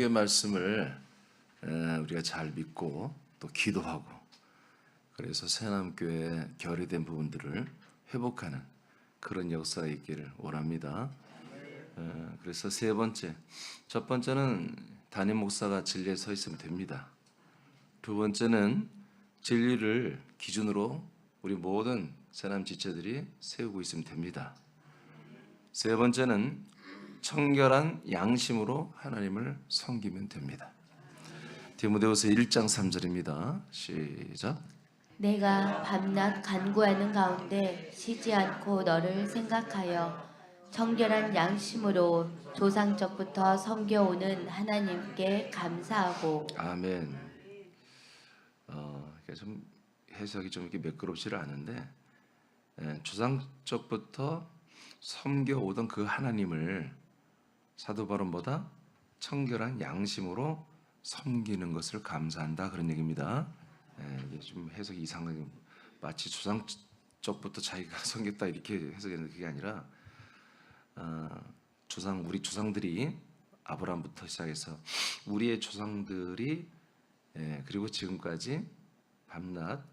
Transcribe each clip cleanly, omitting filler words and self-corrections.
의 말씀을 우리가 잘 믿고 또 기도하고 그래서 새남교회 결여된 부분들을 회복하는 그런 역사가 있기를 원합니다. 그래서 첫 번째는 담임 목사가 진리에 서 있으면 됩니다. 두 번째는 진리를 기준으로 우리 모든 새남 지체들이 세우고 있으면 됩니다. 세 번째는 청결한 양심으로 하나님을 섬기면 됩니다. 디모데후서 1장 3절입니다. 시작. 내가 밤낮 간구하는 가운데 쉬지 않고 너를 생각하여 정결한 양심으로 조상적부터 섬겨오는 하나님께 감사하고. 아멘. 좀 해석이 좀 이렇게 매끄럽지를 않은데 조상적부터 섬겨오던 그 하나님을 사도 바울보다 청결한 양심으로 섬기는 것을 감사한다 그런 얘기입니다. 이게 좀 해석이 이상하게 마치 조상적부터 자기가 섬겼다 이렇게 해석했는데 그게 아니라 우리 조상들이 아브라함부터 시작해서 우리의 조상들이 그리고 지금까지 밤낮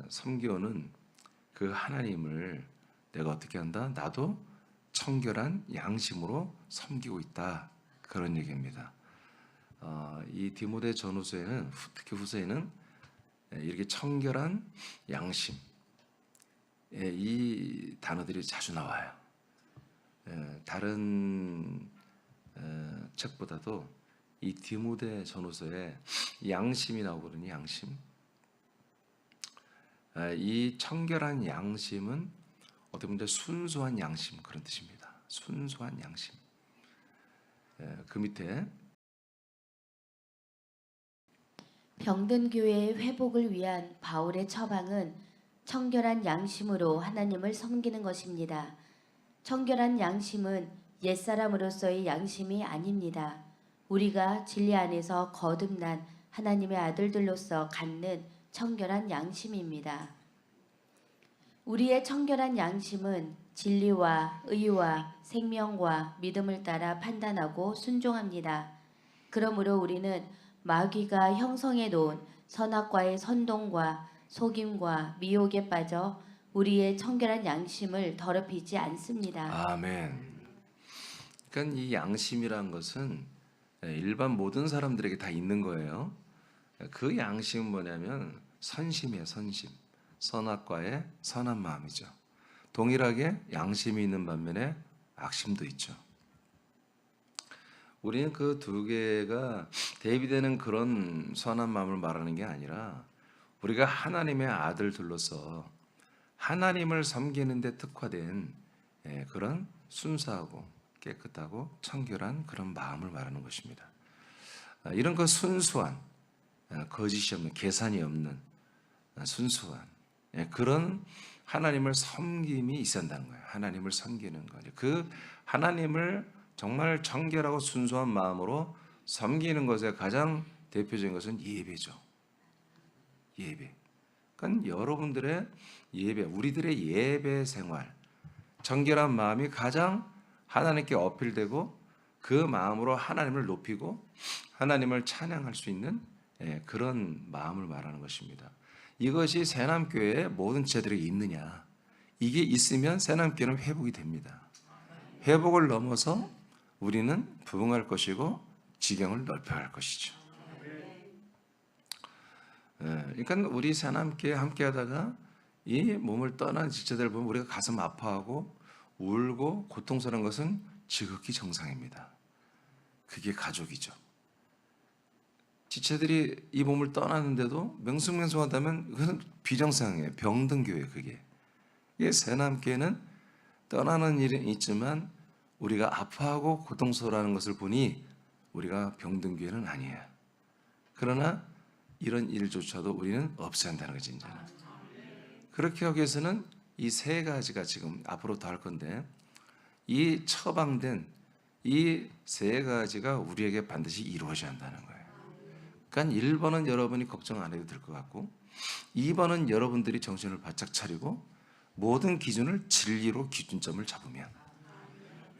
섬겨오는 그 하나님을 내가 어떻게 한다? 나도 청결한 양심으로 섬기고 있다 그런 얘기입니다. 이 디모데 전후서에는 특히 후서에는 이렇게 청결한 양심 이 단어들이 자주 나와요. 다른 책보다도 이 디모데 전후서에 양심이 나오거든요. 양심. 이 청결한 양심은 어떻게 보면 순수한 양심 그런 뜻입니다. 순수한 양심. 그 밑에 병든 교회의 회복을 위한 바울의 처방은 청결한 양심으로 하나님을 섬기는 것입니다. 청결한 양심은 옛사람으로서의 양심이 아닙니다. 우리가 진리 안에서 거듭난 하나님의 아들들로서 갖는 청결한 양심입니다. 우리의 청결한 양심은 진리와 의와 생명과 믿음을 따라 판단하고 순종합니다. 그러므로 우리는 마귀가 형성해 놓은 선악과의 선동과 속임과 미혹에 빠져 우리의 청결한 양심을 더럽히지 않습니다. 아멘. 그러니까 이 양심이란 것은 일반 모든 사람들에게 다 있는 거예요. 그 양심은 뭐냐면 선심이에요. 선심. 선악과의 선한 마음이죠. 동일하게 양심이 있는 반면에 악심도 있죠. 우리는 그 두 개가 대비되는 그런 선한 마음을 말하는 게 아니라 우리가 하나님의 아들들로서 하나님을 섬기는 데 특화된 그런 순수하고 깨끗하고 청결한 그런 마음을 말하는 것입니다. 이런 그 순수한 거짓이 없는 계산이 없는 순수한 그런 하나님을 섬김이 있어야 한다는 거예요. 하나님을 섬기는 거죠. 그 하나님을 정말 청결하고 순수한 마음으로 섬기는 것의 가장 대표적인 것은 예배죠. 예배. 그러니까 여러분들의 예배, 우리들의 예배 생활, 청결한 마음이 가장 하나님께 어필되고 그 마음으로 하나님을 높이고 하나님을 찬양할 수 있는 그런 마음을 말하는 것입니다. 이것이 새남교회의 모든 지체들에게 있느냐? 이게 있으면 새남교회는 회복이 됩니다. 회복을 넘어서 우리는 부흥할 것이고 지경을 넓혀갈 것이죠. 그러니까 우리 새남교회 함께하다가 이 몸을 떠난 지체들 보면 우리가 가슴 아파하고 울고 고통스러운 것은 지극히 정상입니다. 그게 가족이죠. 지체들이 이 몸을 떠나는데도 명승명성하다면 그건 비정상이에요. 병든 교회 그게. 새남교회는 떠나는 일은 있지만 우리가 아파하고 고통스러워하는 것을 보니 우리가 병든 교회는 아니에요. 그러나 이런 일조차도 우리는 없애야 한다는 거죠. 이제는. 그렇게 하기 위해서는 이 세 가지가 지금 앞으로 더 할 건데 이 처방된 이 세 가지가 우리에게 반드시 이루어져야 한다는 거예요. 그러니까 1번은 여러분이 걱정 안 해도 될 것 같고 2번은 여러분들이 정신을 바짝 차리고 모든 기준을 진리로 기준점을 잡으면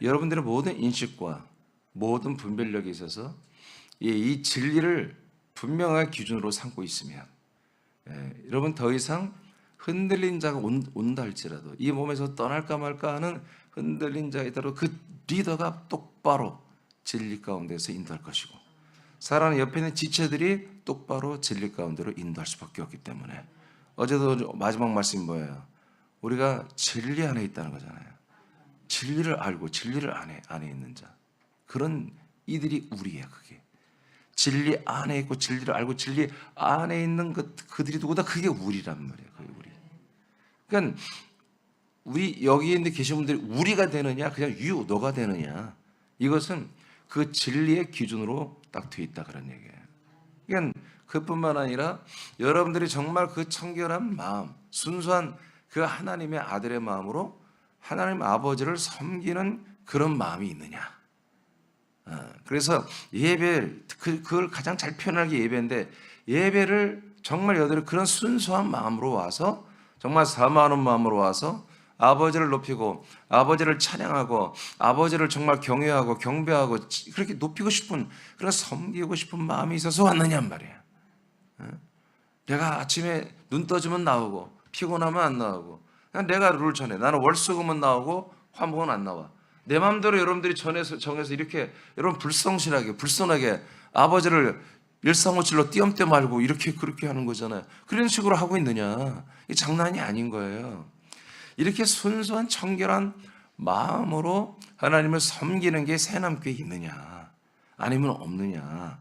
여러분들의 모든 인식과 모든 분별력에 있어서 이 진리를 분명한 기준으로 삼고 있으면 여러분 더 이상 흔들린 자가 온다 할지라도 이 몸에서 떠날까 말까 하는 흔들린 자에 따라 그 리더가 똑바로 진리 가운데서 인도할 것이고 사랑하는 옆에 있는 지체들이 똑바로 진리 가운데로 인도할 수밖에 없기 때문에 어제도 마지막 말씀이 뭐예요? 우리가 진리 안에 있다는 거잖아요. 진리를 알고 진리를 안에 있는 자, 그런 이들이 우리예요. 그게 진리 안에 있고 진리를 알고 진리 안에 있는 그들이 누구다? 그게 우리란 말이에요. 그게 우리. 그러니까 우리 여기 있는 계신 분들이 우리가 되느냐 그냥 너가 되느냐, 이것은 그 진리의 기준으로 딱 돼 있다 그런 얘기예요. 그러니까 그뿐만 아니라 여러분들이 정말 그 청결한 마음, 순수한 그 하나님의 아들의 마음으로 하나님 아버지를 섬기는 그런 마음이 있느냐. 그래서 예배, 그걸 가장 잘 표현하기 예배인데, 예배를 정말 여러분들이 그런 순수한 마음으로 와서 정말 사모하는 마음으로 와서 아버지를 높이고 아버지를 찬양하고 아버지를 정말 경외하고 경배하고 그렇게 높이고 싶은, 그런 섬기고 싶은 마음이 있어서 왔느냔 말이에요. 내가 아침에 눈 떠지면 나오고 피곤하면 안 나오고 그냥 내가 룰 전해. 나는 월수금은 나오고 화목은 안 나와. 내 마음대로 여러분들이 정해서 이렇게 여러분 불성실하게 불손하게 아버지를 일상호출로 띄엄띄엄 말고 이렇게 그렇게 하는 거잖아요. 그런 식으로 하고 있느냐, 이 장난이 아닌 거예요. 이렇게 순수한 청결한 마음으로 하나님을 섬기는 게 새남교에 있느냐 아니면 없느냐,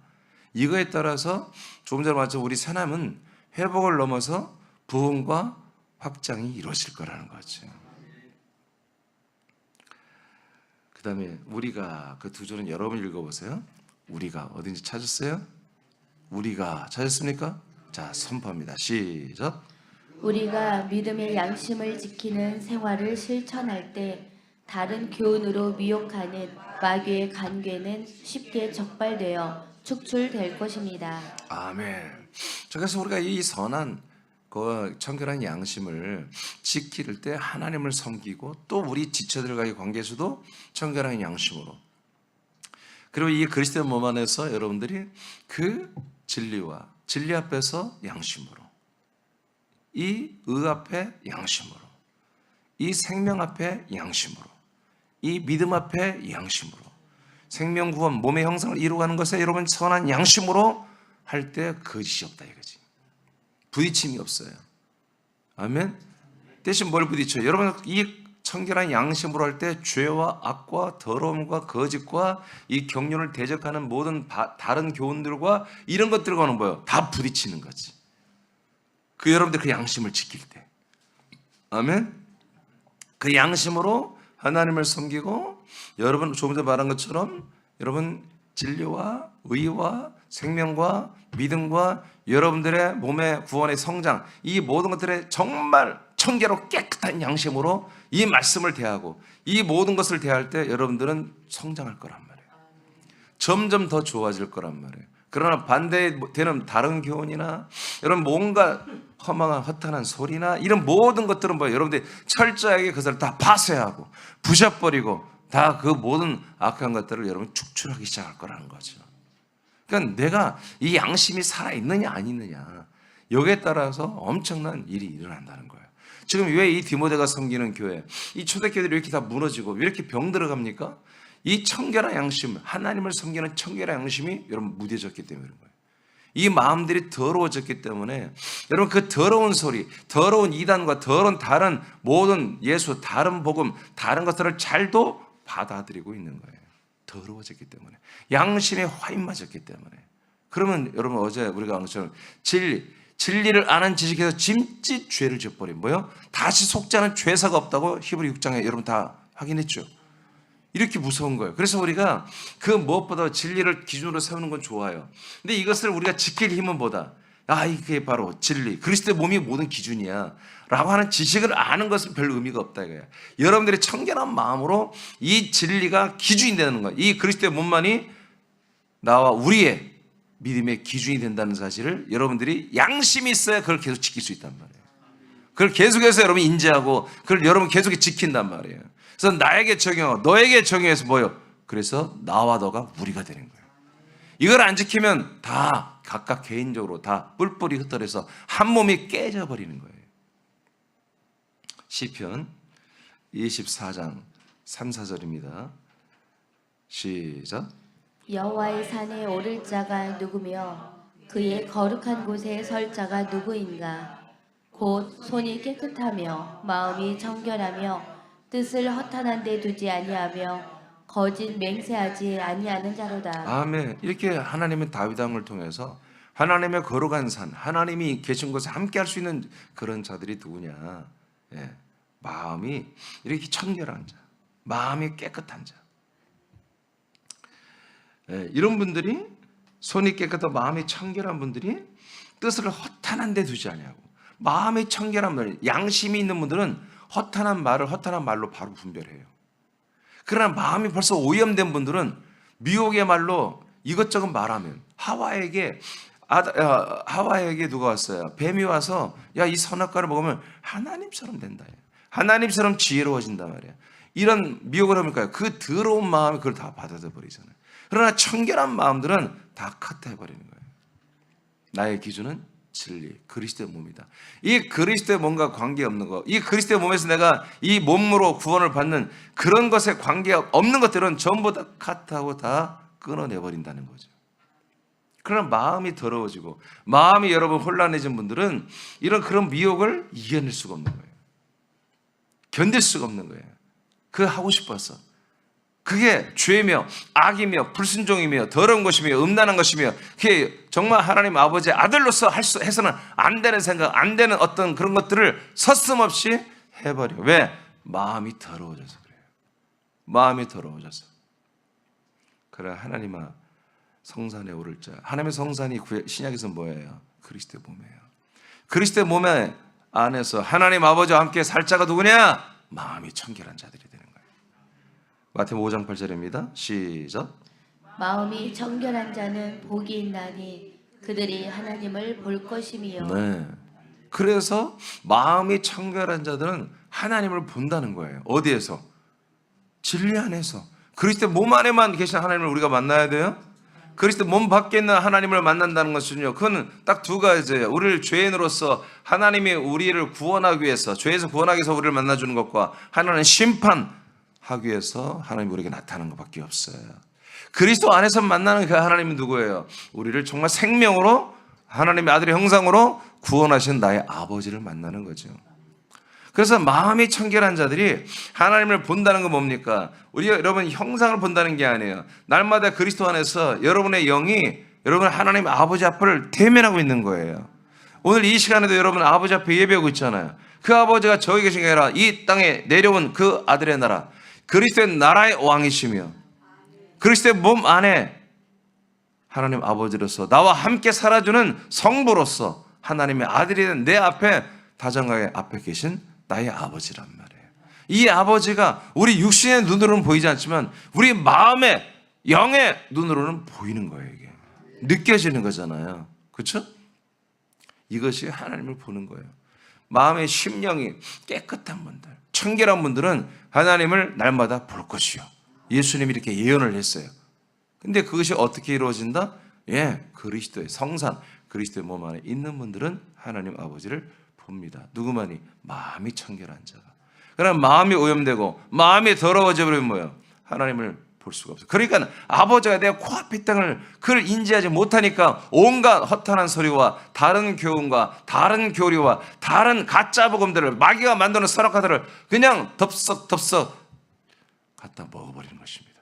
이거에 따라서 조금 전에 말했죠. 우리 새남은 회복을 넘어서 부흥과 확장이 이루어질 거라는 거죠. 그 다음에 우리가, 그 두 줄은 여러분 읽어보세요. 우리가 어딘지 찾았어요? 우리가 찾았습니까? 자, 선포합니다. 시작. 우리가 믿음의 양심을 지키는 생활을 실천할 때 다른 교훈으로 미혹하는 마귀의 간궤는 쉽게 적발되어 축출될 것입니다. 아멘. 그래서 우리가 이 선한 그 청결한 양심을 지킬 때 하나님을 섬기고 또 우리 지체들과의 관계에서도 청결한 양심으로, 그리고 이 그리스도의 몸 안에서 여러분들이 그 진리와 진리 앞에서 양심으로, 이 의 앞에 양심으로, 이 생명 앞에 양심으로, 이 믿음 앞에 양심으로, 생명 구원 몸의 형상을 이루어가는 것에 여러분 선한 양심으로 할 때 거짓이 없다 이거지. 부딪힘이 없어요. 아멘. 대신 뭘 부딪혀요? 여러분 이 청결한 양심으로 할 때 죄와 악과 더러움과 거짓과 이 경륜을 대적하는 모든 다른 교훈들과 이런 것들과는 뭐예요? 다 부딪히는 거지. 그 여러분들 그 양심을 지킬 때. 아멘. 그 양심으로 하나님을 섬기고, 여러분 조금 전에 말한 것처럼 여러분 진리와 의와 생명과 믿음과 여러분들의 몸의 구원의 성장, 이 모든 것들에 정말 청결하고 깨끗한 양심으로 이 말씀을 대하고 이 모든 것을 대할 때 여러분들은 성장할 거란 말이에요. 점점 더 좋아질 거란 말이에요. 그러나 반대되는 다른 교훈이나 여러분 뭔가 허망한 허탄한 소리나 이런 모든 것들은 뭐예요? 여러분들이 철저하게 그것을 다 파쇄하고 부셔버리고 다 그 모든 악한 것들을 여러분 축출하기 시작할 거라는 거죠. 그러니까 내가 이 양심이 살아있느냐 안 있느냐, 여기에 따라서 엄청난 일이 일어난다는 거예요. 지금 왜 이 디모데가 섬기는 교회, 이 초대교회들이 이렇게 다 무너지고 왜 이렇게 병들어 갑니까? 이 청결한 양심, 하나님을 섬기는 청결한 양심이 여러분 무뎌졌기 때문에 그런 거예요. 이 마음들이 더러워졌기 때문에 여러분 그 더러운 소리, 더러운 이단과 더러운 다른 모든 예수, 다른 복음, 다른 것들을 잘도 받아들이고 있는 거예요. 더러워졌기 때문에, 양심에 화인 맞았기 때문에. 그러면 여러분 어제 우리가 한 것처럼 진리를 아는 지식에서 짐짓 죄를 져버린 뭐요? 다시 속지 않은 죄사가 없다고 히브리 6장에 여러분 다 확인했죠. 이렇게 무서운 거예요. 그래서 우리가 그 무엇보다 진리를 기준으로 세우는 건 좋아요. 근데 이것을 우리가 지킬 힘은 뭐다? 이게 바로 진리, 그리스도의 몸이 모든 기준이야 라고 하는 지식을 아는 것은 별 의미가 없다 이거야. 여러분들이 청결한 마음으로 이 진리가 기준이 되는 거야. 이 그리스도의 몸만이 나와 우리의 믿음의 기준이 된다는 사실을 여러분들이 양심이 있어야 그걸 계속 지킬 수 있단 말이에요. 그걸 계속해서 여러분 인지하고 그걸 여러분 계속 지킨단 말이에요. 그래서 나에게 적용하고 너에게 적용해서 뭐예요? 그래서 나와 너가 우리가 되는 거예요. 이걸 안 지키면 다 각각 개인적으로 다 뿔뿔이 흩어져서 한 몸이 깨져버리는 거예요. 시편 24장 3, 4절입니다. 시작. 여호와의 산에 오를 자가 누구며 그의 거룩한 곳에 설 자가 누구인가? 곧 손이 깨끗하며 마음이 정결하며 뜻을 허탄한 데 두지 아니하며 거짓 맹세하지 아니하는 자로다. 아멘. 이렇게 하나님은 다윗 왕을 통해서 하나님의 거룩한 산, 하나님이 계신 곳에 함께 할 수 있는 그런 자들이 누구냐? 예. 마음이 이렇게 청결한 자, 마음이 깨끗한 자. 예. 이런 분들이 손이 깨끗하고 마음이 청결한 분들이 뜻을 허탄한 데 두지 아니하고 마음이 청결한 분들, 양심이 있는 분들은 허탄한 말을 허탄한 말로 바로 분별해요. 그러나 마음이 벌써 오염된 분들은 미혹의 말로 이것저것 말하면 하와에게 누가 왔어요? 뱀이 와서 야, 이 선악과를 먹으면 하나님처럼 된다. 하나님처럼 지혜로워진단 말이야. 이런 미혹을 하니까요. 그 더러운 마음이 그걸 다 받아들여 버리잖아요. 그러나 청결한 마음들은 다 커트해버리는 거예요. 나의 기준은 진리, 그리스도의 몸이다. 이 그리스도의 몸과 관계없는 것, 이 그리스도의 몸에서 내가 이 몸으로 구원을 받는 그런 것에 관계없는 것들은 전부 다 카트하고 다 끊어내버린다는 거죠. 그러나 마음이 더러워지고 마음이 여러분 혼란해진 분들은 이런 그런 미혹을 이겨낼 수가 없는 거예요. 견딜 수가 없는 거예요. 그거 하고 싶어서. 그게 죄며 악이며 불순종이며 더러운 것이며 음란한 것이며 그게 정말 하나님 아버지의 아들로서 해서는 안 되는 생각, 안 되는 어떤 그런 것들을 서슴없이 해버려. 왜? 마음이 더러워져서 그래요. 마음이 더러워져서. 그래 하나님아 성산에 오를 자. 하나님의 성산이 신약에서 뭐예요? 그리스도의 몸이에요. 그리스도의 몸에 안에서 하나님 아버지와 함께 살 자가 누구냐? 마음이 청결한 자들이 되는 거예요. 마태복음 5장 8절입니다. 시작. 마음이 청결한 자는 복이 있나니 그들이 하나님을 볼 것이미요. 네. 그래서 마음이 청결한 자들은 하나님을 본다는 거예요. 어디에서? 진리 안에서. 그리스도 몸 안에만 계신 하나님을 우리가 만나야 돼요. 그리스도 몸 밖에 있는 하나님을 만난다는 것은요, 그건 딱 두 가지예요. 우리를 죄인으로서 하나님이 우리를 구원하기 위해서, 죄에서 구원하기 위해서 우리를 만나주는 것과 하나는 심판하기 위해서 하나님이 우리에게 나타나는 것밖에 없어요. 그리스도 안에서 만나는 그 하나님은 누구예요? 우리를 정말 생명으로 하나님의 아들의 형상으로 구원하신 나의 아버지를 만나는 거죠. 그래서 마음이 청결한 자들이 하나님을 본다는 건 뭡니까? 우리가 여러분 형상을 본다는 게 아니에요. 날마다 그리스도 안에서 여러분의 영이 여러분 하나님 아버지 앞을 대면하고 있는 거예요. 오늘 이 시간에도 여러분 아버지 앞에 예배하고 있잖아요. 그 아버지가 저기 계신 게 아니라 이 땅에 내려온 그 아들의 나라, 그리스도의 나라의 왕이시며 그리스도의 몸 안에 하나님 아버지로서 나와 함께 살아주는 성부로서 하나님의 아들이 된 내 앞에 다정하게 앞에 계신 나의 아버지란 말이에요. 이 아버지가 우리 육신의 눈으로는 보이지 않지만 우리 마음의 영의 눈으로는 보이는 거예요. 이게 느껴지는 거잖아요. 그렇죠? 이것이 하나님을 보는 거예요. 마음의 심령이 깨끗한 분들, 청결한 분들은 하나님을 날마다 볼 것이요. 예수님이 이렇게 예언을 했어요. 근데 그것이 어떻게 이루어진다? 그리스도의 성산, 그리스도의 몸 안에 있는 분들은 하나님 아버지를 봅니다. 누구만이? 마음이 청결한 자가. 그러나 마음이 오염되고 마음이 더러워져 버리면 뭐예요? 하나님을 볼 수가 없어요. 그러니까 아버지가 내 코앞에 땅을 그를 인지하지 못하니까 온갖 허탄한 소리와 다른 교훈과 다른 교리와 다른 가짜 복음들을 마귀가 만드는 선악과들을 그냥 덥석덥석 갖다 먹어버리는 것입니다.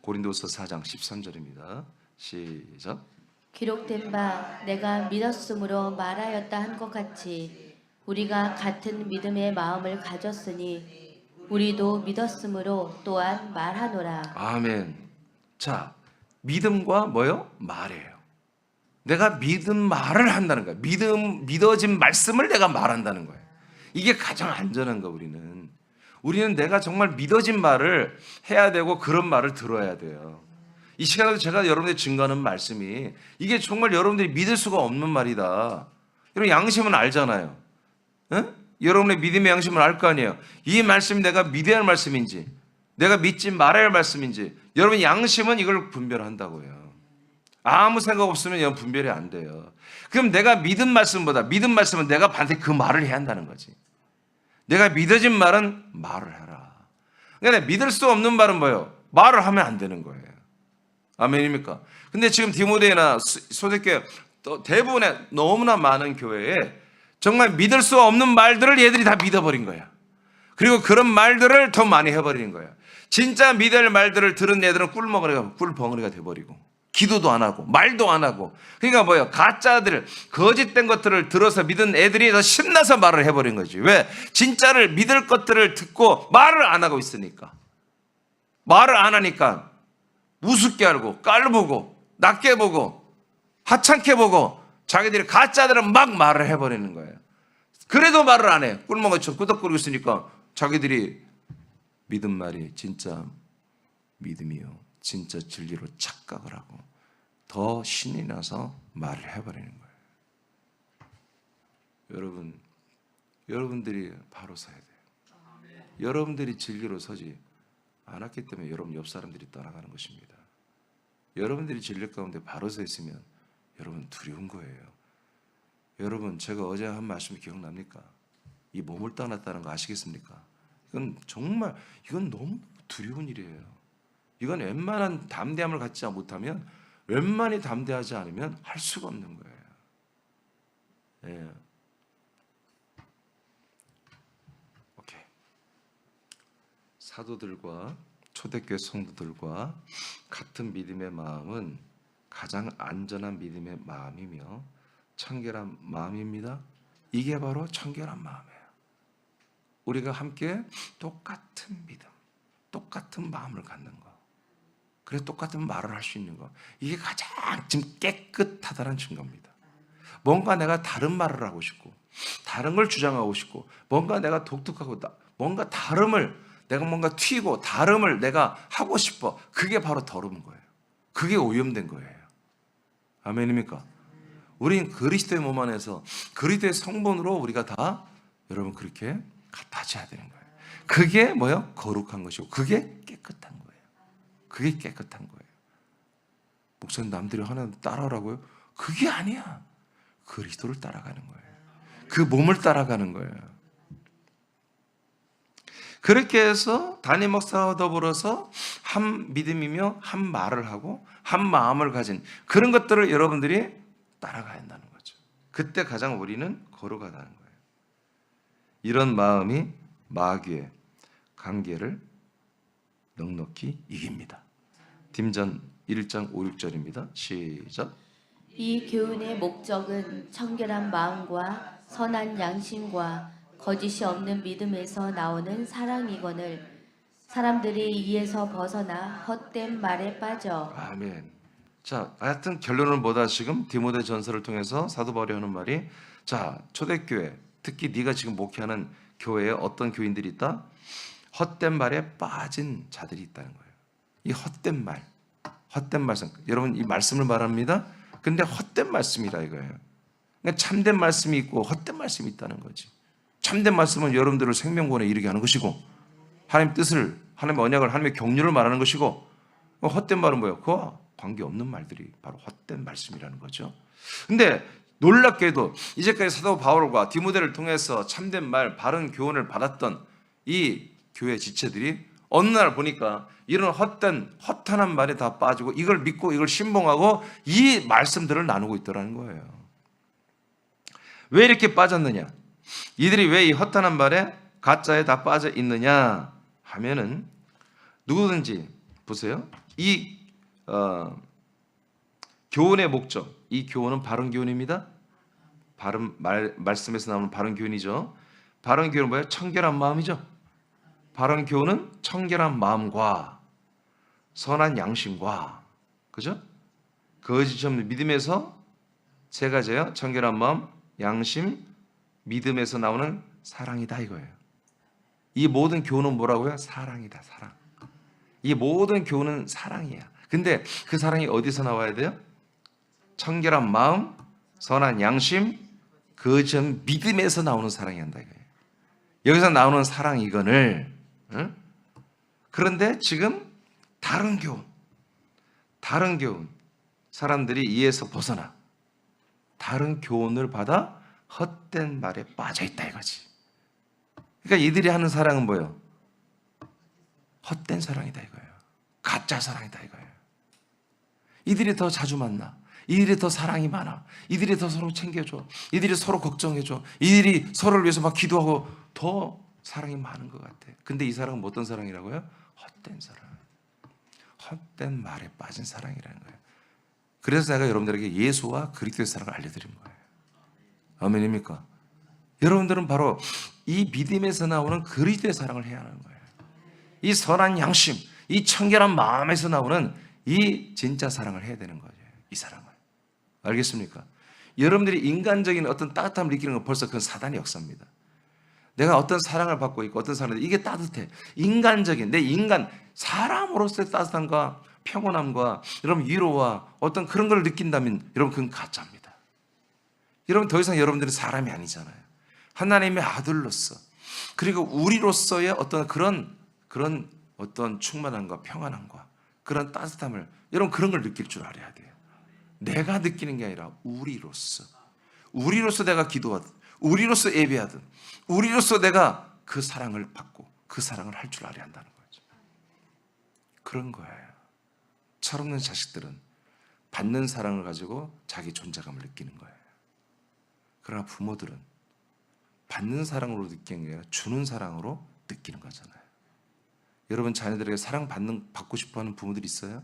고린도서 4장 13절입니다. 시작. 기록된 바 내가 믿었으므로 말하였다 한 것 같이 우리가 같은 믿음의 마음을 가졌으니 우리도 믿었으므로 또한 말하노라. 아멘. 자, 믿음과 뭐요? 말이에요. 내가 믿음 말을 한다는 거예요. 믿어진 말씀을 내가 말한다는 거예요. 이게 가장 안전한 거. 우리는 내가 정말 믿어진 말을 해야 되고 그런 말을 들어야 돼요. 이 시간에도 제가 여러분들이 증거하는 말씀이 이게 정말 여러분들이 믿을 수가 없는 말이다. 여러분 양심은 알잖아요. 에? 여러분의 믿음의 양심을 알 거 아니에요. 이 말씀이 내가 믿어야 할 말씀인지 내가 믿지 말아야 할 말씀인지. 여러분 양심은 이걸 분별한다고 해요. 아무 생각 없으면 여러분 분별이 안 돼요. 그럼 내가 믿은 말씀보다 믿은 말씀은 내가 반드시 그 말을 해야 한다는 거지. 내가 믿어진 말은 말을 해라. 그러니까 믿을 수 없는 말은 뭐예요? 말을 하면 안 되는 거예요. 아멘입니까? 근데 지금 디모데나 소대교회 대부분의 너무나 많은 교회에 정말 믿을 수 없는 말들을 얘들이 다 믿어버린 거야. 그리고 그런 말들을 더 많이 해버리는 거야. 진짜 믿을 말들을 들은 애들은 꿀벙어리가 돼버리고 기도도 안 하고 말도 안 하고. 그러니까 뭐예요? 가짜들 거짓된 것들을 들어서 믿은 애들이 더 신나서 말을 해버린 거지. 왜? 진짜를 믿을 것들을 듣고 말을 안 하고 있으니까. 말을 안 하니까 우습게 알고 깔보고 낮게 보고 하찮게 보고 자기들이 가짜들은 막 말을 해버리는 거예요. 그래도 말을 안 해. 꿀먹어처럼 끄덕거리고 있으니까 자기들이 믿은 말이 진짜 믿음이요, 진짜 진리로 착각을 하고 더 신이 나서 말을 해버리는 거예요. 여러분들이 바로 서야 돼요. 여러분들이 진리로 서지 않았기 때문에 여러분 옆 사람들이 떠나가는 것입니다. 여러분들이 진리 가운데 바로 서 있으면 여러분 두려운 거예요. 여러분 제가 어제 한 말씀 기억납니까? 이 몸을 떠났다는 거 아시겠습니까? 이건 정말 이건 너무 두려운 일이에요. 이건 웬만한 담대함을 갖지 못하면 웬만히 담대하지 않으면 할 수가 없는 거예요. 예. 오케이. 사도들과 초대교회 성도들과 같은 믿음의 마음은 가장 안전한 믿음의 마음이며 청결한 마음입니다. 이게 바로 청결한 마음이에요. 우리가 함께 똑같은 믿음, 똑같은 마음을 갖는 거, 그래 똑같은 말을 할 수 있는 거, 이게 가장 지금 깨끗하다는 증거입니다. 뭔가 내가 다른 말을 하고 싶고 다른 걸 주장하고 싶고 뭔가 내가 독특하고 뭔가 다름을 내가 뭔가 튀고 다름을 내가 하고 싶어. 그게 바로 더러운 거예요. 그게 오염된 거예요. 아멘입니까? 우린 그리스도의 몸 안에서 그리스도의 성본으로 우리가 다 여러분 그렇게 같아져야 되는 거예요. 그게 뭐예요? 거룩한 것이고 그게 깨끗한 거예요. 그게 깨끗한 거예요. 목사님 남들이 하나 따라오라고요? 그게 아니야. 그리스도를 따라가는 거예요. 그 몸을 따라가는 거예요. 그렇게 해서 담임 목사와 더불어서 한 믿음이며 한 말을 하고 한 마음을 가진 그런 것들을 여러분들이 따라가야 한다는 거죠. 그때 가장 우리는 거룩하다는 거예요. 이런 마음이 마귀의 관계를 넉넉히 이깁니다. 딤전 1장 5, 6절입니다. 시작. 이 교훈의 목적은 청결한 마음과 선한 양심과 거짓이 없는 믿음에서 나오는 사랑이거늘 사람들이 이에서 벗어나 헛된 말에 빠져. 아멘. 자, 하여튼 결론은 뭐다? 지금 디모데 전서를 통해서 사도 바울이 하는 말이, 자, 초대교회, 특히 네가 지금 목회하는 교회에 어떤 교인들이 있다? 헛된 말에 빠진 자들이 있다는 거예요. 이 헛된 말씀. 여러분 이 말씀을 말합니다. 근데 헛된 말씀이라 이거예요. 그러니까 참된 말씀이 있고 헛된 말씀이 있다는 거지. 참된 말씀은 여러분들을 생명권에 이르게 하는 것이고 하나님 뜻을, 하나님의 언약을, 하나님의 경륜을 말하는 것이고, 헛된 말은 뭐예요? 그와 관계없는 말들이 바로 헛된 말씀이라는 거죠. 근데 놀랍게도 이제까지 사도 바울과 디모데를 통해서 참된 말, 바른 교훈을 받았던 이 교회 지체들이 어느 날 보니까 이런 허탄한 말에 다 빠지고 이걸 믿고 이걸 신봉하고 이 말씀들을 나누고 있더라는 거예요. 왜 이렇게 빠졌느냐? 이들이 왜 이 허탄한 말에 가짜에 다 빠져 있느냐 하면은, 누구든지 보세요. 이 교훈의 목적, 이 교훈은 바른 교훈입니다. 바른 말씀에서 나오는 바른 교훈이죠. 바른 교훈은 뭐예요? 청결한 마음이죠. 바른 교훈은 청결한 마음과 선한 양심과, 그죠? 거짓 없는 믿음에서 세 가지예요. 청결한 마음, 양심, 믿음에서 나오는 사랑이다 이거예요. 이 모든 교훈은 뭐라고요? 사랑이다, 사랑. 이 모든 교훈은 사랑이야. 근데 그 사랑이 어디서 나와야 돼요? 청결한 마음, 선한 양심, 거짓 없는 믿음에서 나오는 사랑이 한다 이거예요. 여기서 나오는 사랑 이거를, 응? 그런데 지금 다른 교훈, 사람들이 이에서 벗어나 다른 교훈을 받아 헛된 말에 빠져 있다 이거지. 그러니까 이들이 하는 사랑은 뭐예요? 헛된 사랑이다 이거예요. 가짜 사랑이다 이거예요. 이들이 더 자주 만나, 이들이 더 사랑이 많아, 이들이 더 서로 챙겨줘, 이들이 서로 걱정해줘, 이들이 서로를 위해서 막 기도하고 더 사랑이 많은 것 같아. 근데 이 사랑은 뭐 어떤 사랑이라고요? 헛된 사랑, 헛된 말에 빠진 사랑이라는 거예요. 그래서 내가 여러분들에게 예수와 그리스도의 사랑을 알려드린 거예요. 아멘입니까? 여러분들은 바로 이 믿음에서 나오는 그리스도의 사랑을 해야 하는 거예요. 이 선한 양심, 이 청결한 마음에서 나오는 이 진짜 사랑을 해야 되는 거예요. 이 사랑을. 알겠습니까? 여러분들이 인간적인 어떤 따뜻함을 느끼는 건 벌써 그건 사단의 역사입니다. 내가 어떤 사랑을 받고 있고 어떤 사람들 이게 따뜻해. 인간적인 내 인간 사람으로서의 따뜻함과 평온함과 여러분 위로와 어떤 그런 걸 느낀다면 여러분 그건 가짜입니다. 여러분 더 이상 여러분들은 사람이 아니잖아요. 하나님의 아들로서 그리고 우리로서의 어떤 그런 어떤 충만함과 평안함과 그런 따뜻함을 여러분 그런 걸 느낄 줄 알아야 돼요. 내가 느끼는 게 아니라 우리로서 내가 기도하든 우리로서 예배하든 우리로서 내가 그 사랑을 받고 그 사랑을 할 줄 알아야 한다는 거죠. 그런 거예요. 철없는 자식들은 받는 사랑을 가지고 자기 존재감을 느끼는 거예요. 그러나 부모들은 받는 사랑으로 느끼는 게 아니라 주는 사랑으로 느끼는 거잖아요. 여러분 자녀들에게 받고 싶어하는 부모들이 있어요?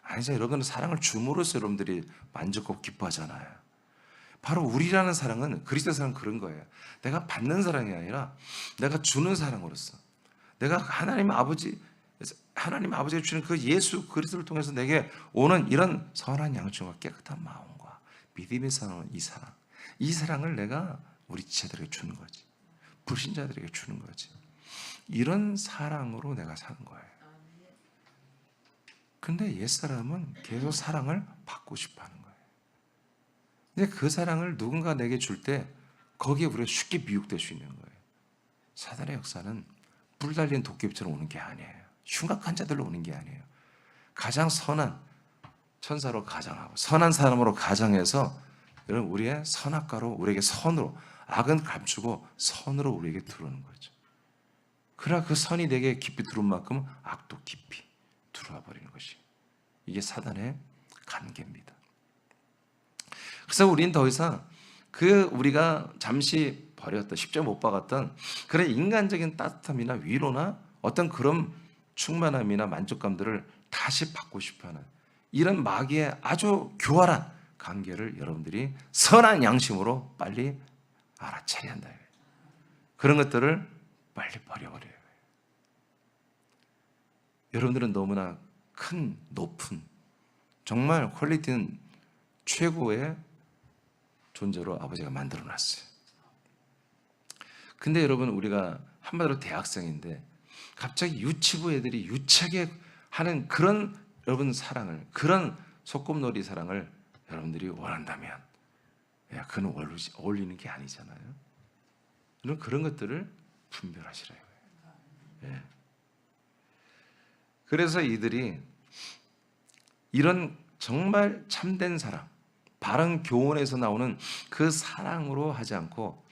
아니죠. 여러분은 사랑을 줌으로써 여러분들이 만족하고 기뻐하잖아요. 바로 우리라는 사랑은 그리스도의 사랑은 그런 거예요. 내가 받는 사랑이 아니라 내가 주는 사랑으로서 내가 하나님 아버지가 주시는 그 예수 그리스도를 통해서 내게 오는 이런 선한 양심과 깨끗한 마음과 믿음에서 나오는 이 사랑을 내가 우리 지체들에게 주는 거지. 불신자들에게 주는 거지. 이런 사랑으로 내가 사는 거예요. 근데 옛사람은 계속 사랑을 받고 싶어 하는 거예요. 근데 그 사랑을 누군가 내게 줄 때 거기에 우리가 쉽게 미혹될 수 있는 거예요. 사단의 역사는 뿔 달린 도깨비처럼 오는 게 아니에요. 흉악한 자들로 오는 게 아니에요. 가장 선한 천사로 가장하고 선한 사람으로 가장해서 여러분 우리의 선악과로 우리에게 선으로 악은 감추고 선으로 우리에게 들어오는 거죠. 그러나 그 선이 내게 깊이 들어온 만큼 악도 깊이 들어와 버리는 것이 이게 사단의 관계입니다. 그래서 우리는 더 이상 우리가 잠시 버렸던 십자가 못 박았던 그런 인간적인 따뜻함이나 위로나 어떤 그런 충만함이나 만족감들을 다시 받고 싶어하는 이런 마귀의 아주 교활한 관계를 여러분들이 선한 양심으로 빨리 알아차려야 한다. 그런 것들을 빨리 버려버려요. 여러분들은 너무나 큰 높은 정말 퀄리티는 최고의 존재로 아버지가 만들어놨어요. 근데 여러분 우리가 한마디로 대학생인데 갑자기 유치부 애들이 유치하게 하는 그런 여러분 사랑을 그런 소꿉놀이 사랑을 여러분들이 원한다면 그건 어울리는 게 아니잖아요. 여러분 그런 것들을 분별하시라요. 예. 그래서 이들이 이런 정말 참된 사랑, 바른 교훈에서 나오는 그 사랑으로 하지 않고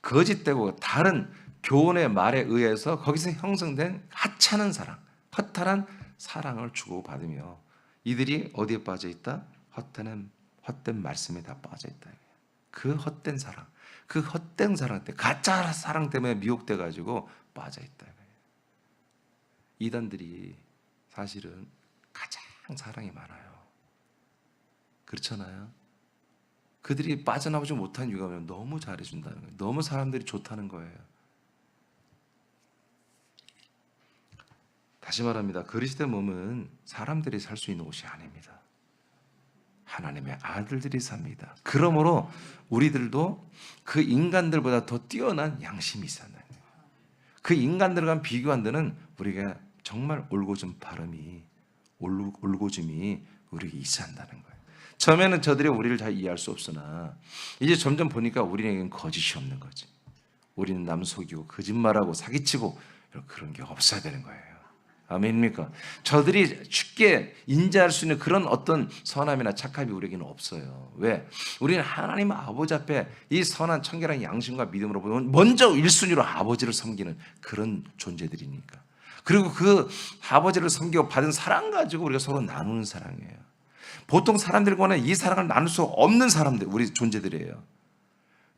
거짓되고 다른 교훈의 말에 의해서 거기서 형성된 하찮은 사랑, 허탈한 사랑을 주고받으며 이들이 어디에 빠져 있다? 헛된 말씀에 다 빠져 있다. 그 헛된 사랑, 그 헛된 사랑 때 가짜 사랑 때문에 미혹돼 가지고 빠져 있다. 이단들이 사실은 가장 사랑이 많아요. 그렇잖아요. 그들이 빠져나오지 못한 이유가 뭐냐면 너무 잘해준다는 거예요. 너무 사람들이 좋다는 거예요. 다시 말합니다. 그리스도의 몸은 사람들이 살 수 있는 옷이 아닙니다. 하나님의 아들들이 삽니다. 그러므로 우리들도 그 인간들보다 더 뛰어난 양심이 있어야 한다는 거예요. 그 인간들과 비교한다는 우리가 정말 올곧은 발음이 올곧음이 우리에게 있어야 한다는 거예요. 처음에는 저들이 우리를 잘 이해할 수 없으나 이제 점점 보니까 우리에게는 거짓이 없는 거지. 우리는 남 속이고 거짓말하고 사기치고 그런 게 없어야 되는 거예요. 아멘입니까? 저들이 쉽게 인지할 수 있는 그런 어떤 선함이나 착함이 우리에게는 없어요. 왜? 우리는 하나님 아버지 앞에 이 선한 청결한 양심과 믿음으로 보면 먼저 1순위로 아버지를 섬기는 그런 존재들이니까. 그리고 그 아버지를 섬기고 받은 사랑 가지고 우리가 서로 나누는 사랑이에요. 보통 사람들과는 이 사랑을 나눌 수 없는 사람들, 우리 존재들이에요.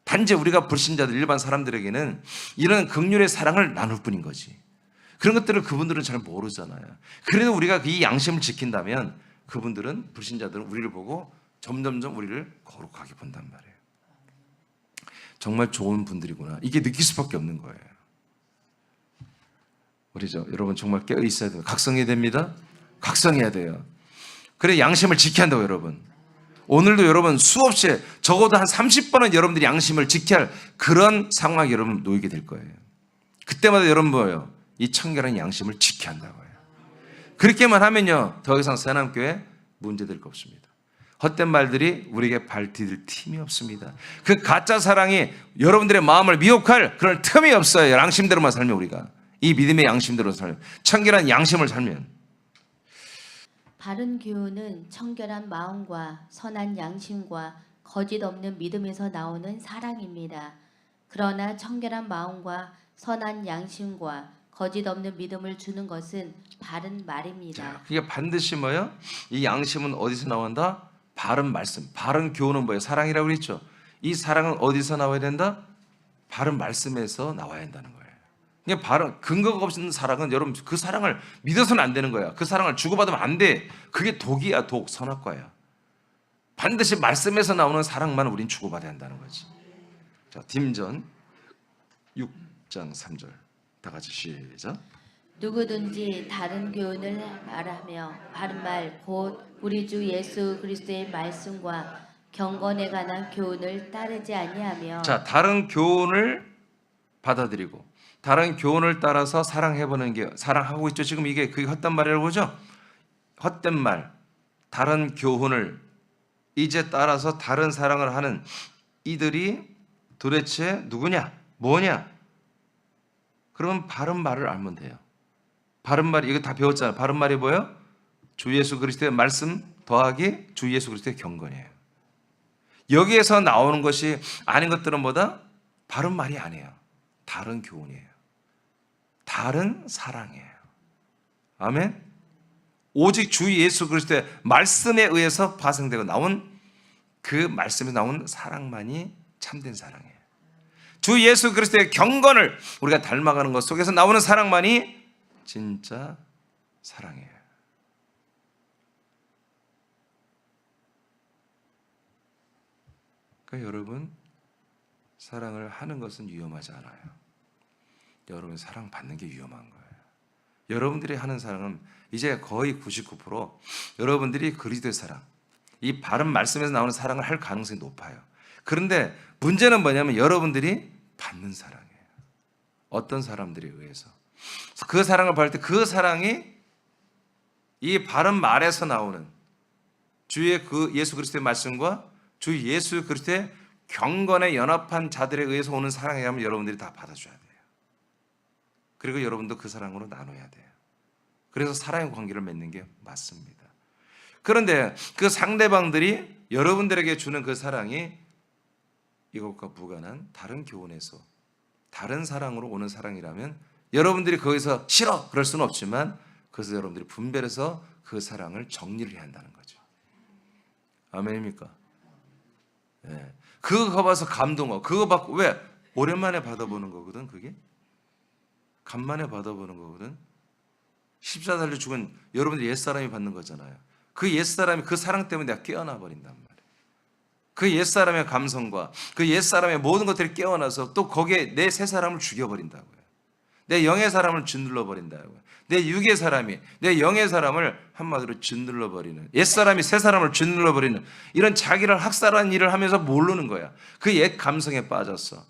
단지 우리가 불신자들, 일반 사람들에게는 이런 긍휼의 사랑을 나눌 뿐인 거지. 그런 것들을 그분들은 잘 모르잖아요. 그래도 우리가 이 양심을 지킨다면 그분들은, 불신자들은 우리를 보고 점점점 우리를 거룩하게 본단 말이에요. 정말 좋은 분들이구나. 이게 느낄 수밖에 없는 거예요. 우리죠. 여러분 정말 깨어 있어야 돼요. 각성해야 됩니다. 각성해야 돼요. 그래 양심을 지켜야 한다고 여러분. 오늘도 여러분 수없이 적어도 한 30번은 여러분들이 양심을 지켜야 할 그런 상황에 여러분 놓이게 될 거예요. 그때마다 여러분 뭐예요? 이 청결한 양심을 지켜야 한다고요. 그렇게만 하면요 더 이상 새남교회 문제될 거 없습니다. 헛된 말들이 우리에게 발디딜 틈이 없습니다. 그 가짜 사랑이 여러분들의 마음을 미혹할 그런 틈이 없어요. 양심대로만 살면, 우리가 이 믿음의 양심대로 살면, 청결한 양심을 살면. 바른 교훈은 청결한 마음과 선한 양심과 거짓 없는 믿음에서 나오는 사랑입니다. 그러나 청결한 마음과 선한 양심과 거짓 없는 믿음을 주는 것은 바른 말입니다. 그게 반드시 뭐예요? 이 양심은 어디서 나온다? 바른 말씀. 바른 교훈은 뭐예요? 사랑이라고 그랬죠. 이 사랑은 어디서 나와야 된다? 바른 말씀에서 나와야 한다는 거예요. 그냥 바른 근거가 없는 사랑은 여러분 그 사랑을 믿어서는 안 되는 거야. 그 사랑을 주고받으면 안 돼. 그게 독이야, 독, 선악과야. 반드시 말씀에서 나오는 사랑만 우린 주고받아야 한다는 거지. 자, 딤전 6장 3절 다 같이 시작. 누구든지 다른 교훈을 말하며 바른 말 곧 우리 주 예수 그리스도의 말씀과 경건에 관한 교훈을 따르지 아니하며. 자, 다른 교훈을 받아들이고 다른 교훈을 따라서 사랑해보는 게, 사랑하고 있죠. 지금 이게 그게 헛된 말이라고 그러죠. 헛된 말, 다른 교훈을 이제 따라서 다른 사랑을 하는 이들이 도대체 누구냐? 뭐냐? 그러면 바른 말을 알면 돼요. 바른 말이, 이거 다 배웠잖아요. 바른 말이 뭐예요? 주 예수 그리스도의 말씀 더하기 주 예수 그리스도의 경건이에요. 여기에서 나오는 것이 아닌 것들은 뭐다? 바른 말이 아니에요. 다른 교훈이에요. 다른 사랑이에요. 아멘. 오직 주 예수 그리스도의 말씀에 의해서 파생되고 나온 그 말씀에 나온 사랑만이 참된 사랑이에요. 주 예수 그리스도의 경건을 우리가 닮아가는 것 속에서 나오는 사랑만이 진짜 사랑이에요. 그러니까 여러분, 사랑을 하는 것은 위험하지 않아요. 여러분 사랑받는 게 위험한 거예요. 여러분들이 하는 사랑은 이제 거의 99% 여러분들이 그리스도의 사랑, 이 바른 말씀에서 나오는 사랑을 할 가능성이 높아요. 그런데 문제는 뭐냐면 여러분들이 받는 사랑이에요. 어떤 사람들에 의해서. 그 사랑을 받을 때 그 사랑이 이 바른 말에서 나오는 주의 그 예수 그리스도의 말씀과 주 예수 그리스도의 경건에 연합한 자들에 의해서 오는 사랑이라면 여러분들이 다 받아줘야 돼요. 그리고 여러분도 그 사랑으로 나눠야 돼요. 그래서 사랑의 관계를 맺는 게 맞습니다. 그런데 그 상대방들이 여러분들에게 주는 그 사랑이 이것과 무관한 다른 교훈에서 다른 사랑으로 오는 사랑이라면 여러분들이 거기서 싫어 그럴 수는 없지만 그래서 여러분들이 분별해서 그 사랑을 정리를 해야 한다는 거죠. 아멘입니까? 네. 그거 봐서 감동하고 그거 받고 왜? 오랜만에 받아보는 거거든. 그게 간만에 받아보는 거거든. 십자가 달려 죽은 여러분들 옛사람이 받는 거잖아요. 그 옛사람이 그 사랑 때문에 내가 깨어나 버린단 말이에요. 그 옛사람의 감성과 그 옛사람의 모든 것들이 깨어나서 또 거기에 내 새 사람을 죽여버린다고요. 내 영의 사람을 짓눌러 버린다고요. 내 육의 사람이 내 영의 사람을 한마디로 짓눌러 버리는, 옛사람이 새 사람을 짓눌러 버리는 이런 자기를 학살하는 일을 하면서 모르는 거야. 그 옛 감성에 빠졌어.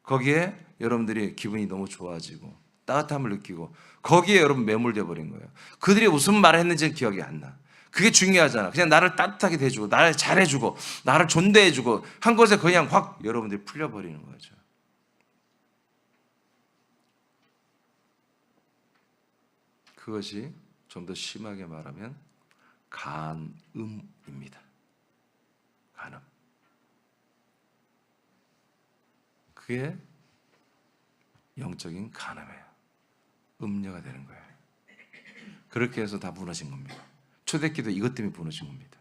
거기에 여러분들이 기분이 너무 좋아지고 따뜻함을 느끼고 거기에 여러분 매몰돼 버린 거예요. 그들이 무슨 말을 했는지는 기억이 안 나. 그게 중요하잖아. 그냥 나를 따뜻하게 대주고 나를 잘해주고 나를 존대해주고 한 것에 그냥 확 여러분들이 풀려버리는 거죠. 그것이 좀 더 심하게 말하면 간음입니다. 간음. 그게 영적인 간음이에요. 음녀가 되는 거예요. 그렇게 해서 다 무너진 겁니다. 초대기도 이것 때문에 무너진 겁니다.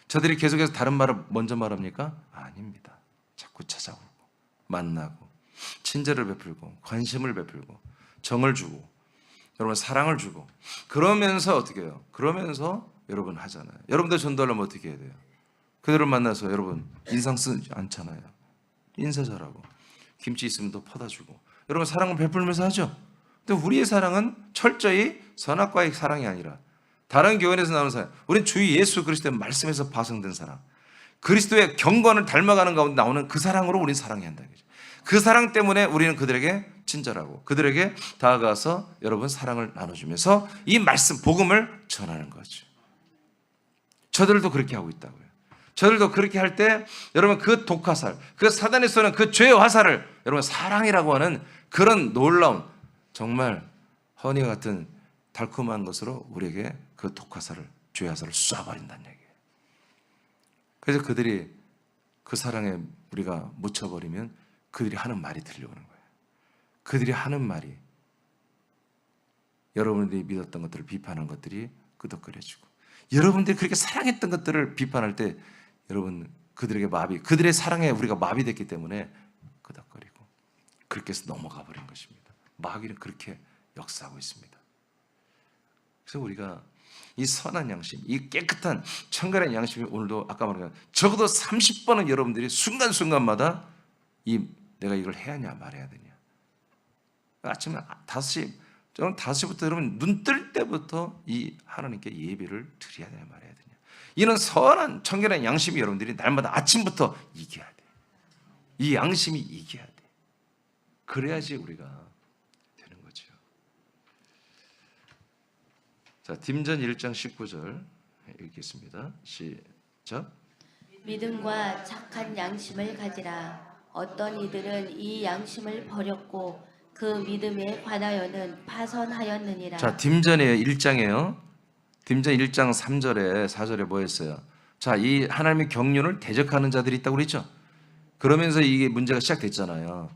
저들이 계속해서 다른 말을 먼저 말합니까? 아닙니다. 자꾸 찾아오고 만나고 친절을 베풀고 관심을 베풀고 정을 주고 여러분 사랑을 주고 그러면서 어떻게 해요? 그러면서 여러분 하잖아요. 여러분들 전도하려면 어떻게 해야 돼요? 그들을 만나서 여러분 인상 쓰지 않잖아요. 인사 잘하고 김치 있으면 더 퍼다 주고 여러분 사랑을 베풀면서 하죠. 근데 우리의 사랑은 철저히 선악과의 사랑이 아니라 다른 교회에서 나오는 사랑, 우리는 주 예수 그리스도의 말씀에서 파생된 사랑, 그리스도의 경건을 닮아가는 가운데 나오는 그 사랑으로 우리는 사랑해야 한다. 그 사랑 때문에 우리는 그들에게 친절하고 그들에게 다가가서 여러분 사랑을 나눠주면서 이 말씀, 복음을 전하는 거죠. 저들도 그렇게 하고 있다고요. 저들도 그렇게 할 때 여러분 그 독화살, 그 사단이 쏘는 그 죄의 화살을 여러분 사랑이라고 하는 그런 놀라운 정말 허니 같은 달콤한 것으로 우리에게 그 독화살을, 죄의 화살을 쏴버린다는 얘기예요. 그래서 그들이 그 사랑에 우리가 묻혀버리면 그들이 하는 말이 들려오는 거예요. 그들이 하는 말이 여러분들이 믿었던 것들을 비판한 것들이 끄덕거려지고 여러분들이 그렇게 사랑했던 것들을 비판할 때 여러분 그들에게 그들의 사랑에 우리가 마비됐기 때문에 끄덕거리고 그렇게 해서 넘어가 버린 것입니다. 마귀는 그렇게 역사하고 있습니다. 그래서 우리가 이 선한 양심, 이 깨끗한 청결한 양심이 오늘도 아까 말한 것처럼 적어도 30번은 여러분들이 순간순간마다 내가 이걸 해야 하냐 말해야 되냐. 아침에 5시, 저는 5시부터 여러분 눈 뜰 때부터 이 하나님께 예배를 드려야 되냐 말해야 되냐. 이런 선한 청결한 양심이 여러분들이 날마다 아침부터 이겨야 돼. 이 양심이 이겨야 돼. 그래야지 우리가 되는 거죠. 자, 딤전 1장 19절 읽겠습니다. 시작. 믿음과 착한 양심을 가지라. 어떤 이들은 이 양심을 버렸고 그 믿음에 관하여는 파선하였느니라. 자, 딤전이에요. 1장이에요. 딤전 1장 3절에 4절에 뭐였어요? 자, 이 하나님의 경륜을 대적하는 자들이 있다고 그랬죠. 그러면서 이게 문제가 시작됐잖아요.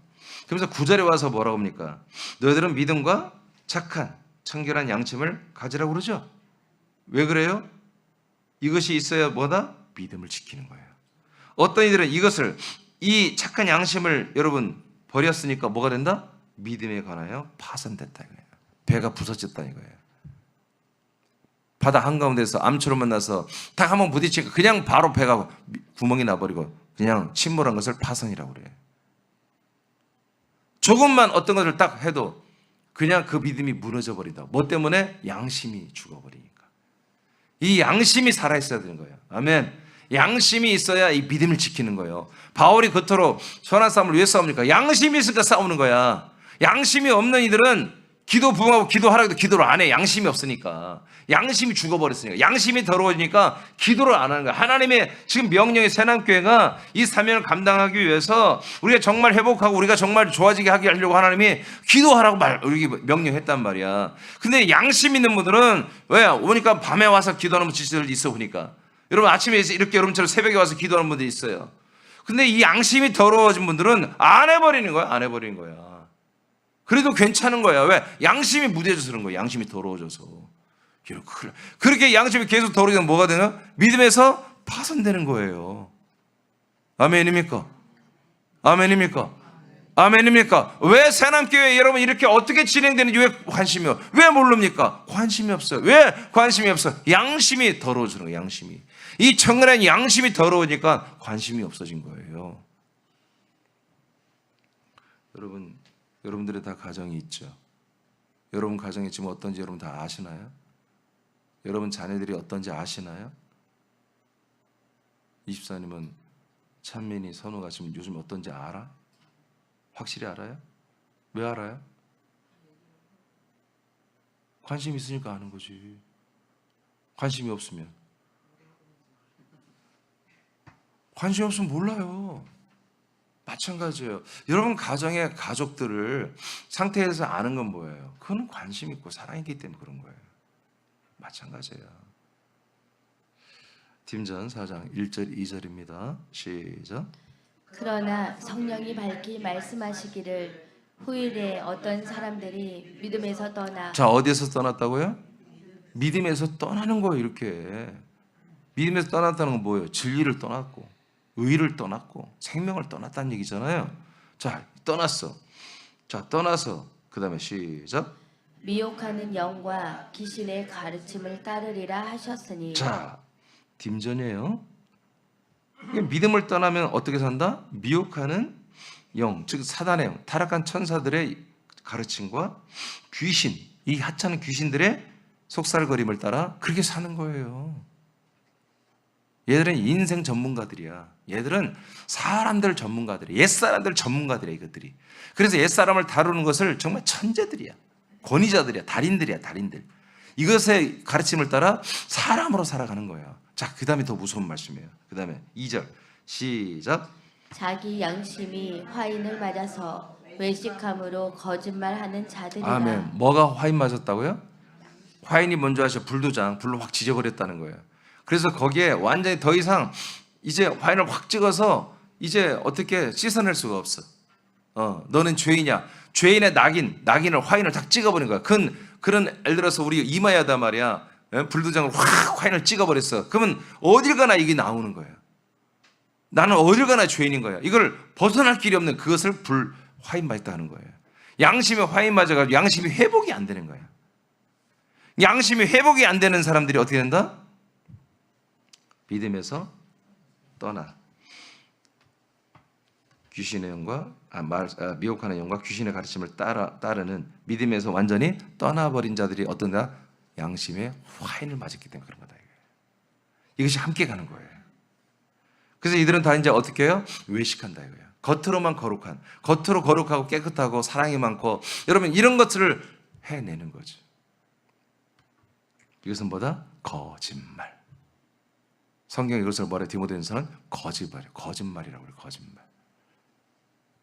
그러면서 9절에 와서 뭐라고 합니까? 너희들은 믿음과 착한 청결한 양심을 가지라고 그러죠. 왜 그래요? 이것이 있어야 뭐다? 믿음을 지키는 거예요. 어떤 이들은 이것을, 이 착한 양심을 여러분 버렸으니까 뭐가 된다? 믿음에 관하여 파산됐다 이거예요. 배가 부서졌다 이거예요. 바다 한가운데서 암초로 만나서 딱 한번 부딪히니까 그냥 바로 배가 구멍이 나버리고 그냥 침몰한 것을 파산이라고 그래요. 조금만 어떤 것을 딱 해도 그냥 그 믿음이 무너져 버린다. 뭐 때문에? 양심이 죽어버리니까. 이 양심이 살아있어야 되는 거예요. 아멘. 양심이 있어야 이 믿음을 지키는 거예요. 바울이 그토록 선한 싸움을 왜 싸웁니까? 양심이 있으니까 싸우는 거야. 양심이 없는 이들은 기도 부응하고 기도하라고 해도 기도를 안 해. 양심이 없으니까. 양심이 죽어버렸으니까. 양심이 더러워지니까 기도를 안 하는 거야. 하나님의 지금 명령의 새남교회가 이 사명을 감당하기 위해서 우리가 정말 회복하고 우리가 정말 좋아지게 하게 하려고 하나님이 기도하라고 우리 명령했단 말이야. 근데 양심 있는 분들은 왜? 오니까 밤에 와서 기도하는 분들이 있어 보니까. 여러분 아침에 이렇게 여러분처럼 새벽에 와서 기도하는 분들이 있어요. 근데 이 양심이 더러워진 분들은 안 해버리는 거야. 안 해버리는 거야. 그래도 괜찮은 거야. 왜? 양심이 무뎌져서 그런 거야. 양심이 더러워져서. 그렇게 양심이 계속 더러워지면 뭐가 되나? 믿음에서 파손되는 거예요. 아멘입니까? 아멘입니까? 아멘입니까? 왜 새남교회 여러분 이렇게 어떻게 진행되는지 왜 관심이 없어요? 왜 모릅니까? 관심이 없어요. 왜 관심이 없어요? 양심이 더러워지는 거예요. 양심이. 이 청결한 양심이 더러우니까 관심이 없어진 거예요. 여러분들의 다 가정이 있죠. 여러분 가정이 지금 어떤지 여러분 다 아시나요? 여러분 자녀들이 어떤지 아시나요? 24님은 찬민이, 선우가 지금 요즘 어떤지 알아? 확실히 알아요? 왜 알아요? 관심이 있으니까 아는 거지. 관심이 없으면 몰라요. 마찬가지예요. 여러분 가정의 가족들을 상태에서 아는 건 뭐예요? 그거는 관심 있고 사랑이기 때문에 그런 거예요. 마찬가지예요. 디모전 4장 1절 2절입니다. 시작. 그러나 성령이 밝히 말씀하시기를 후일에 어떤 사람들이 믿음에서 떠나 자, 어디에서 떠났다고요? 믿음에서 떠나는 거예요. 이렇게 믿음에서 떠났다는 건 뭐예요? 진리를 떠났고 의를 떠났고 생명을 떠났다는 얘기잖아요. 자, 떠났어. 자, 떠나서 그 다음에 시작. 미혹하는 영과 귀신의 가르침을 따르리라 하셨으니. 자, 딤전이에요. 믿음을 떠나면 어떻게 산다? 미혹하는 영, 즉 사단의 영, 타락한 천사들의 가르침과 귀신, 이 하찮은 귀신들의 속살거림을 따라 그렇게 사는 거예요. 얘들은 인생 전문가들이야. 얘들은 사람들 전문가들이야. 옛사람들 전문가들이야, 이것들이. 그래서 옛사람을 다루는 것을 정말 천재들이야. 권위자들이야. 달인들이야, 달인들. 이것의 가르침을 따라 사람으로 살아가는 거예요. 자, 그 다음에 더 무서운 말씀이에요. 그 다음에 2절 시작. 자기 양심이 화인을 맞아서 외식함으로 거짓말하는 자들이라. 아멘. 뭐가 화인 맞았다고요? 화인이 먼저 하셔. 불도장, 불로 확 지져버렸다는 거예요. 그래서 거기에 완전히 더 이상 이제 화인을 확 찍어서 이제 어떻게 씻어낼 수가 없어. 너는 죄인이야. 죄인의 낙인을 화인을 딱 찍어버린 거야. 그런 예를 들어서 우리 이마야다 말이야. 불도장을 확 화인을 찍어버렸어. 그러면 어딜 가나 이게 나오는 거예요. 나는 어딜 가나 죄인인 거야. 이걸 벗어날 길이 없는 그것을 화인 맞다 하는 거예요. 양심이 화인 맞아가지고 양심이 회복이 안 되는 거야. 양심이 회복이 안 되는 사람들이 어떻게 된다? 믿음에서 떠나 귀신의 영과 미혹하는 영과 귀신의 가르침을 따르는 믿음에서 완전히 떠나버린 자들이 어떤가? 양심의 화인을 맞았기 때문에 그런 거다. 이것이 함께 가는 거예요. 그래서 이들은 다 이제 어떻게 해요? 외식한다 이거예요. 겉으로만 거룩한, 겉으로 거룩하고 깨끗하고 사랑이 많고 여러분 이런 것들을 해내는 거죠. 이것은 뭐다? 거짓말. 성경이 이것을 뭐래? 디모데전서는 거짓말이에요. 거짓말이라고 그래요. 거짓말.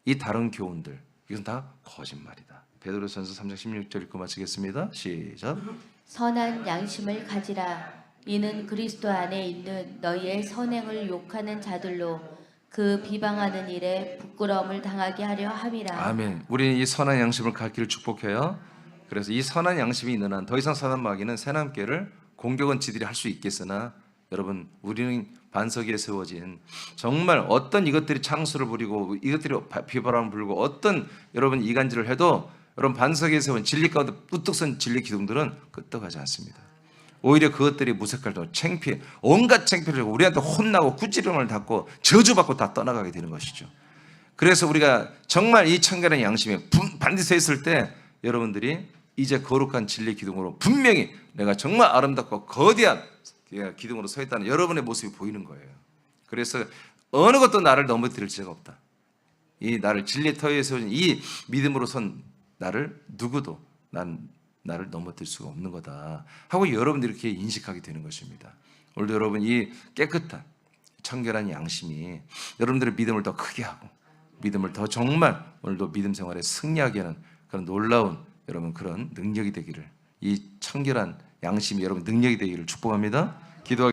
이 다른 교훈들 이것은 다 거짓말이다. 베드로전서 3장 16절 읽고 마치겠습니다. 시작. 선한 양심을 가지라. 이는 그리스도 안에 있는 너희의 선행을 욕하는 자들로 그 비방하는 일에 부끄러움을 당하게 하려 함이라. 아멘. 우리는 이 선한 양심을 갖기를 축복해요. 그래서 이 선한 양심이 있는 한 더 이상 사단 마귀는 새남개를 공격은 지들이 할 수 있겠으나 여러분 우리는 반석 위에 세워진 정말 어떤 이것들이 창수를 부리고 이것들이 비바람을 불고 어떤 여러분 이간질을 해도 여러분 반석 위에 세운 진리 가운데 우뚝 선 진리 기둥들은 끄떡하지 않습니다. 오히려 그것들이 무색할도 창피해 온갖 창피를 주고 우리한테 혼나고 구찌름을 닫고 저주받고 다 떠나가게 되는 것이죠. 그래서 우리가 정말 이 청결한 양심에 반드시 서 있을 때 여러분들이 이제 거룩한 진리 기둥으로 분명히 내가 정말 아름답고 거대한 기둥으로 서 있다는 여러분의 모습이 보이는 거예요. 그래서 어느 것도 나를 넘어뜨릴 자가 없다. 이 나를 진리의 터에 세워진 이 믿음으로 선 나를 누구도 나를 넘어뜨릴 수가 없는 거다 하고 여러분들이 이렇게 인식하게 되는 것입니다. 오늘도 여러분 이 깨끗한 청결한 양심이 여러분들의 믿음을 더 크게 하고 믿음을 더 정말 오늘도 믿음 생활에 승리하게 하는 그런 놀라운 여러분 그런 능력이 되기를 이 청결한 양심이 여러분 능력이 되기를 축복합니다. 기도하겠습니다.